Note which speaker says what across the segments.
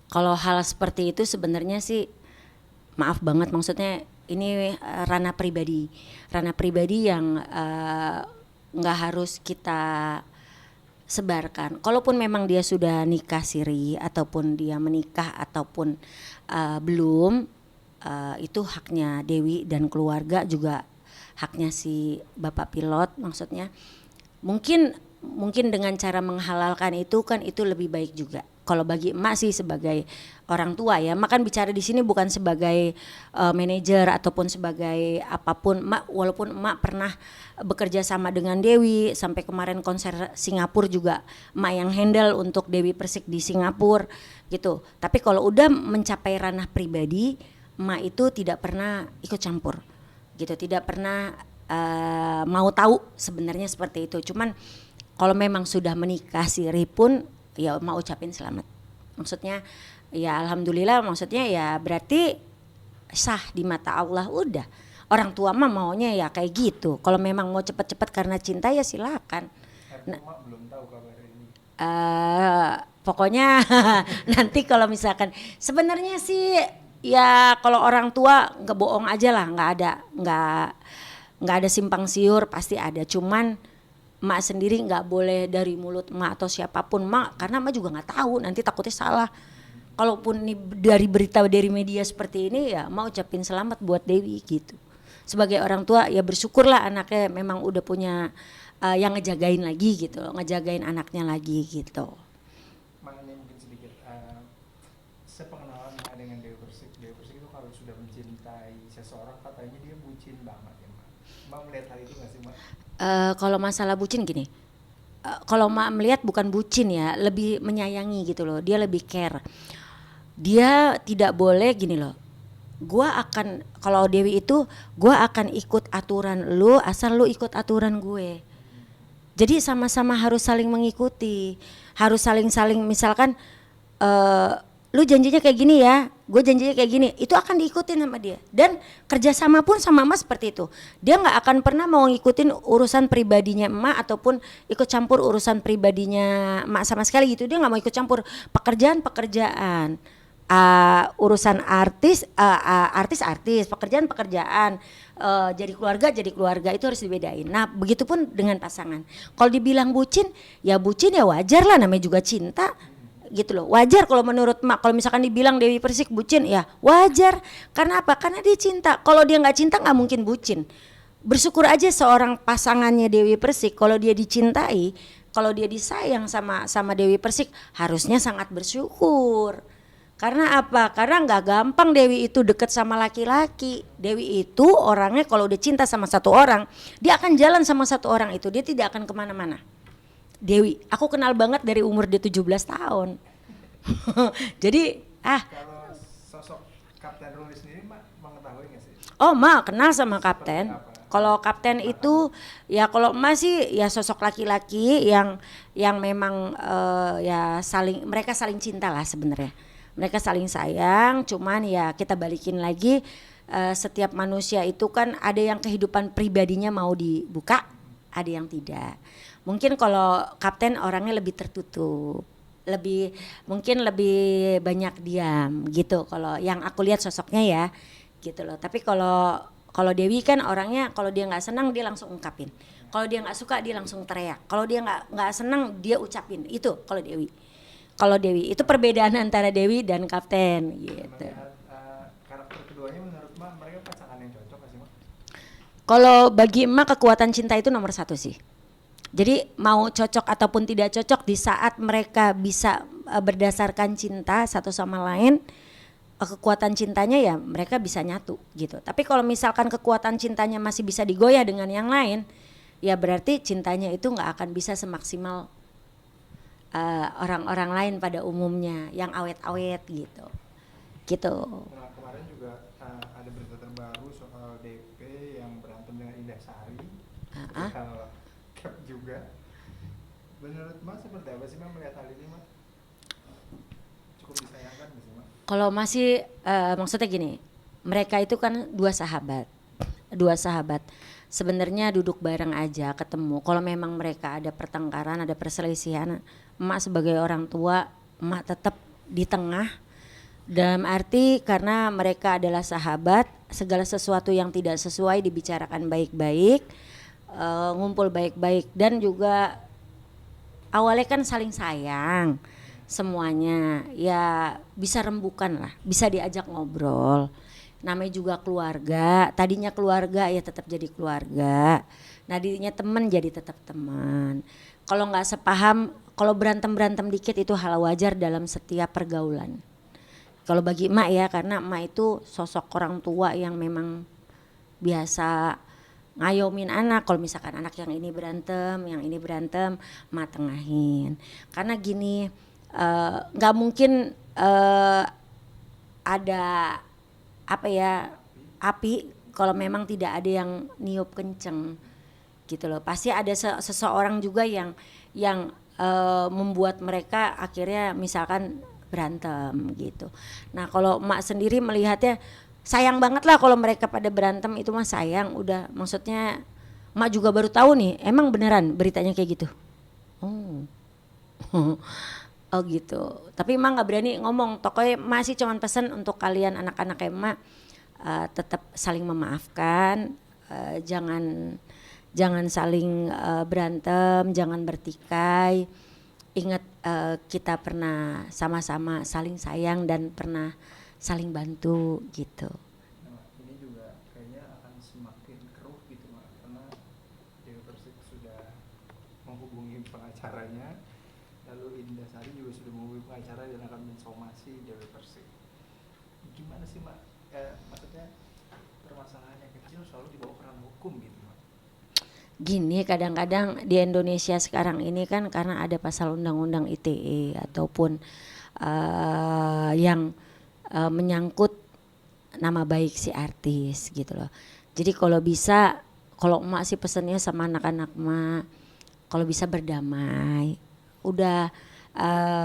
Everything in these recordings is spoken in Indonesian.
Speaker 1: Kalau hal seperti itu sebenarnya sih maaf banget, maksudnya ini ranah pribadi yang nggak harus kita sebarkan. Kalaupun memang dia sudah nikah siri ataupun dia menikah ataupun belum, itu haknya Dewi dan keluarga, juga haknya si bapak pilot. Maksudnya mungkin dengan cara menghalalkan itu kan itu lebih baik juga. Kalau bagi emak sih sebagai orang tua ya, emak kan bicara di sini bukan sebagai manajer ataupun sebagai apapun. Emak, walaupun emak pernah bekerja sama dengan Dewi sampai kemarin konser Singapura juga emak yang handle untuk Dewi Persik di Singapura gitu. Tapi kalau udah mencapai ranah pribadi, emak itu tidak pernah ikut campur gitu, tidak pernah mau tahu sebenarnya seperti itu. Cuman kalau memang sudah menikah siri pun ya mau ucapin selamat. Maksudnya ya alhamdulillah, maksudnya ya berarti sah di mata Allah udah. Orang tua mah maunya ya kayak gitu. Kalau memang mau cepet-cepet karena cinta ya silakan. Nah,
Speaker 2: belum tahu kabar ini.
Speaker 1: Pokoknya nanti kalau misalkan sebenarnya sih ya kalau orang tua nggak bohong aja lah, nggak ada simpang siur, pasti ada. Cuman emak sendiri nggak boleh dari mulut emak atau siapapun emak, karena emak juga nggak tahu, nanti takutnya salah. Kalaupun ini dari berita dari media seperti ini ya emak ucapin selamat buat Dewi gitu. Sebagai orang tua ya bersyukurlah anaknya memang udah punya yang ngejagain lagi gitu, ngejagain anaknya lagi gitu.
Speaker 2: Makanya mungkin sedikit sepengenalan Mak dengan Dewi Persik. Dewi Persik itu kalau sudah mencintai seseorang katanya dia bucin banget ya Mak. Mak melihat hal itu nggak sih Mak?
Speaker 1: Kalau masalah bucin gini, kalau emak melihat bukan bucin ya, lebih menyayangi gitu loh, dia lebih care. Dia tidak boleh gini loh, kalau Dewi itu gua akan ikut aturan lu asal lu ikut aturan gue. Jadi sama-sama harus saling mengikuti, harus saling misalkan lu janjinya kayak gini ya, gue janjinya kayak gini, itu akan diikutin sama dia. Dan kerjasama pun sama emak seperti itu, dia nggak akan pernah mau ngikutin urusan pribadinya emak ataupun ikut campur urusan pribadinya emak sama sekali gitu. Dia nggak mau ikut campur pekerjaan urusan artis, pekerjaan, jadi keluarga itu harus dibedain. Nah begitupun dengan pasangan. Kalau dibilang bucin ya wajar lah, namanya juga cinta gitu loh. Wajar kalau menurut mak, kalau misalkan dibilang Dewi Persik bucin ya wajar. Karena apa? Karena dia cinta. Kalau dia nggak cinta nggak mungkin bucin. Bersyukur aja seorang pasangannya Dewi Persik, kalau dia dicintai, kalau dia disayang sama Dewi Persik, harusnya sangat bersyukur. Karena apa? Karena nggak gampang Dewi itu deket sama laki-laki. Dewi itu orangnya kalau udah cinta sama satu orang, dia akan jalan sama satu orang itu, dia tidak akan kemana-mana. Dewi, aku kenal banget dari umur dia 17 tahun. Jadi
Speaker 2: Kalau sosok Kapten Ruli sendiri Mak mengetahui nggak sih?
Speaker 1: oh Mak kenal sama Kapten. Kalau Kapten itu ya kalau Emak sih ya sosok laki-laki yang memang ya mereka saling cinta lah sebenarnya. Mereka saling sayang, cuman ya kita balikin lagi, setiap manusia itu kan ada yang kehidupan pribadinya mau dibuka, ada yang tidak. Mungkin kalau Kapten orangnya lebih tertutup, mungkin lebih banyak diam gitu. Kalau yang aku lihat sosoknya ya, gitu loh. Tapi kalau Dewi kan orangnya kalau dia nggak senang dia langsung ungkapin. Kalau dia nggak suka dia langsung teriak. Kalau dia nggak senang dia ucapin. Itu kalau Dewi. Kalau Dewi itu perbedaan antara Dewi dan Kapten gitu.
Speaker 2: Melihat karakter keduanya menurut Mak mereka pasangan yang cocok nggak sih Mak?
Speaker 1: Kalau bagi emak kekuatan cinta itu nomor satu sih. Jadi mau cocok ataupun tidak cocok, di saat mereka bisa berdasarkan cinta satu sama lain, kekuatan cintanya ya mereka bisa nyatu gitu. Tapi kalau misalkan kekuatan cintanya masih bisa digoyah dengan yang lain, ya berarti cintanya itu nggak akan bisa semaksimal orang-orang lain pada umumnya yang awet-awet gitu.
Speaker 2: Nah kemarin juga ada berita terbaru soal DP yang berantem dengan Indah Sari. Soal Cap juga. Menurut Mak seperti apa sih Mak melihat hal ini Mak? Cukup disayangkan nggak sih Mak?
Speaker 1: Kalau masih maksudnya gini, mereka itu kan dua sahabat. sebenarnya duduk bareng aja, ketemu. Kalau memang mereka ada pertengkaran, ada perselisihan, emak sebagai orang tua, emak tetap di tengah. Dalam arti karena mereka adalah sahabat, segala sesuatu yang tidak sesuai dibicarakan baik-baik, ngumpul baik-baik, dan juga awalnya kan saling sayang semuanya, ya bisa rembukan lah, bisa diajak ngobrol. Namanya juga keluarga, tadinya keluarga ya tetap jadi keluarga. Nadinya teman jadi tetap teman. Kalau nggak sepaham, kalau berantem dikit itu hal wajar dalam setiap pergaulan. Kalau bagi emak ya, karena emak itu sosok orang tua yang memang biasa ngayomin anak. Kalau misalkan anak yang ini berantem, emak tengahin. Karena gini, nggak mungkin ada apa ya, api kalau memang tidak ada yang niup kenceng gitu loh. Pasti ada seseorang juga yang membuat mereka akhirnya misalkan berantem gitu. Nah kalau emak sendiri melihatnya sayang banget lah kalau mereka pada berantem, itu mah sayang. Udah, maksudnya emak juga baru tahu nih, emang beneran beritanya kayak gitu. Oh oh gitu. Tapi emak nggak berani ngomong. Tokonya masih cuman pesan untuk kalian anak-anak emak, tetap saling memaafkan, jangan saling berantem, jangan bertikai. Ingat, kita pernah sama-sama saling sayang dan pernah saling bantu gitu.
Speaker 2: Nah, ini juga kayaknya akan semakin keruh gitu Mak, karena Dewi Persik sudah menghubungi pengacaranya, lalu Indasari juga sudah menghubungi pengacara dan akan mensomasi Dewi Persik. Gimana sih Mak? Maksudnya permasalahan yang kecil selalu dibawa ke ranah hukum gitu Mak.
Speaker 1: Gini, kadang-kadang di Indonesia sekarang ini kan karena ada pasal undang-undang ITE ataupun yang menyangkut nama baik si artis gitu loh. Jadi kalau bisa, kalau emak sih pesennya sama anak-anak emak, kalau bisa berdamai. Udah,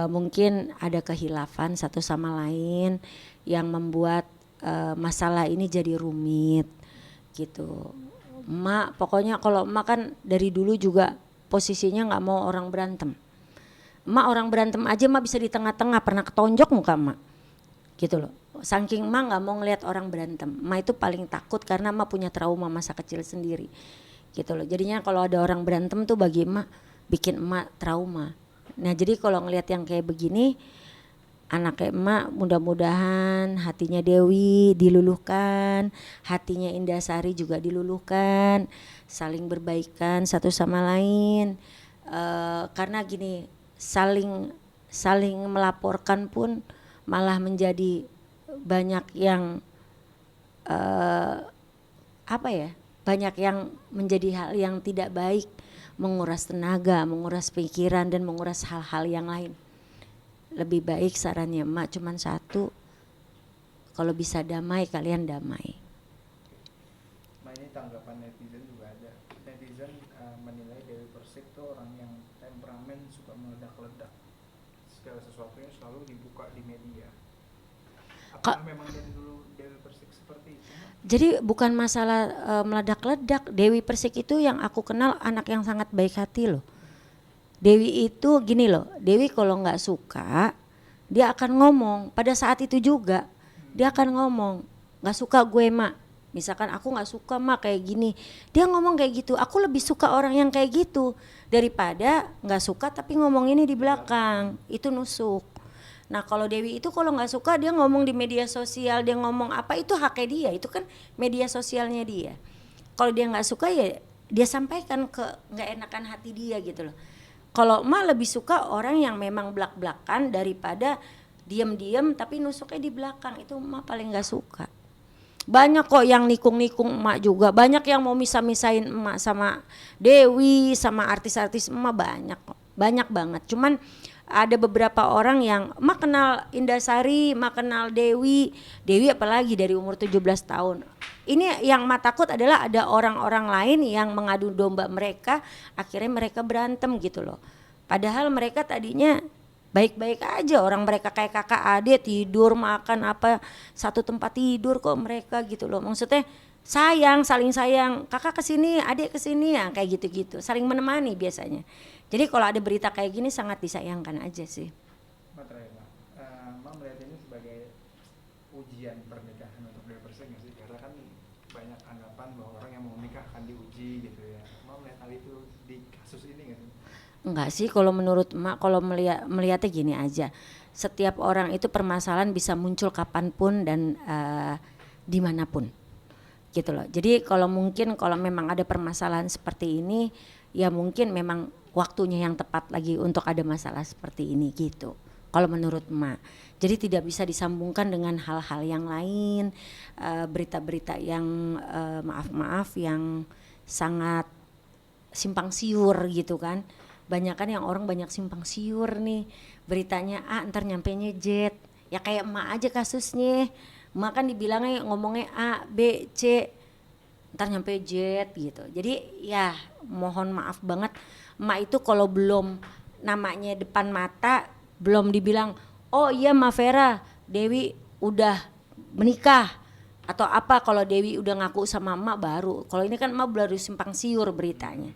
Speaker 1: mungkin ada kehilafan satu sama lain yang membuat masalah ini jadi rumit gitu. Emak pokoknya, kalau emak kan dari dulu juga posisinya nggak mau orang berantem. Emak orang berantem aja emak bisa di tengah-tengah, pernah ketonjok muka emak gitu loh. Saking emak nggak mau ngelihat orang berantem. Emak itu paling takut karena emak punya trauma masa kecil sendiri gitu loh. Jadinya kalau ada orang berantem tuh bagi emak bikin emak trauma. Nah jadi kalau ngelihat yang kayak begini, anak emak mudah-mudahan hatinya Dewi diluluhkan, hatinya Indasari juga diluluhkan, saling berbaikan satu sama lain. Karena gini, saling melaporkan pun malah menjadi banyak yang banyak yang menjadi hal yang tidak baik, menguras tenaga, menguras pikiran, dan menguras hal-hal yang lain. Lebih baik sarannya emak cuman satu, kalau bisa damai kalian damai.
Speaker 2: Nah ini tanggapan netizen juga ada. Netizen menilai Dewi Persik tuh orang yang temperamen, suka meledak-ledak. Segala sesuatunya selalu dibuka di media. Apakah memang dari dulu Dewi Persik seperti itu?
Speaker 1: Jadi bukan masalah meledak-ledak. Dewi Persik itu yang aku kenal anak yang sangat baik hati loh. Dewi itu gini loh, Dewi kalau nggak suka dia akan ngomong. Pada saat itu juga dia akan ngomong, nggak suka gue mak, misalkan aku nggak suka mak kayak gini, dia ngomong kayak gitu. Aku lebih suka orang yang kayak gitu daripada nggak suka tapi ngomong ini di belakang, itu nusuk. Nah kalau Dewi itu kalau nggak suka dia ngomong di media sosial, dia ngomong apa itu haknya dia, itu kan media sosialnya dia. Kalau dia nggak suka ya dia sampaikan ke nggak enakan hati dia gitu loh. Kalau emak lebih suka orang yang memang belak-belakan daripada diam-diam tapi nusuknya di belakang, itu emak paling gak suka. Banyak kok yang nikung-nikung emak juga, banyak yang mau misah-misahin emak sama Dewi, sama artis-artis emak, banyak kok, banyak banget. Cuman ada beberapa orang yang emak kenal Indasari, emak kenal Dewi apalagi dari umur 17 tahun. Ini yang emak takut adalah ada orang-orang lain yang mengadu domba mereka, akhirnya mereka berantem gitu loh. Padahal mereka tadinya baik-baik aja, orang mereka kayak kakak adik, tidur makan apa satu tempat tidur kok mereka gitu loh. Maksudnya sayang, saling sayang, kakak kesini, adik kesini, ya kayak gitu-gitu, saling menemani biasanya. Jadi kalau ada berita kayak gini sangat disayangkan aja sih.
Speaker 2: Mbak terakhir, Mbak, Mbak melihat ini sebagai ujian pernikahan untuk divorce nggak sih? Karena kan banyak anggapan bahwa orang yang mau menikah akan diuji gitu ya. Mbak melihat hal itu di kasus ini nggak sih?
Speaker 1: Enggak sih, kalau menurut emak, kalau melihatnya gini aja, setiap orang itu permasalahan bisa muncul kapanpun dan dimanapun, gitu loh. Jadi kalau mungkin kalau memang ada permasalahan seperti ini, ya mungkin memang waktunya yang tepat lagi untuk ada masalah seperti ini gitu. Kalau menurut emak, jadi tidak bisa disambungkan dengan hal-hal yang lain, berita-berita yang maaf-maaf yang sangat simpang siur gitu kan. Banyak kan yang orang banyak simpang siur nih, beritanya A ntar nyampenya Z, ya kayak emak aja kasusnya. Emak kan dibilangnya ngomongnya A, B, C, ntar nyampe Z gitu. Jadi ya mohon maaf banget, emak itu kalau belum namanya depan mata, belum dibilang, oh iya Mbak Vera, Dewi udah menikah, atau apa kalau Dewi udah ngaku sama emak baru. Kalau ini kan emak baru simpang siur beritanya.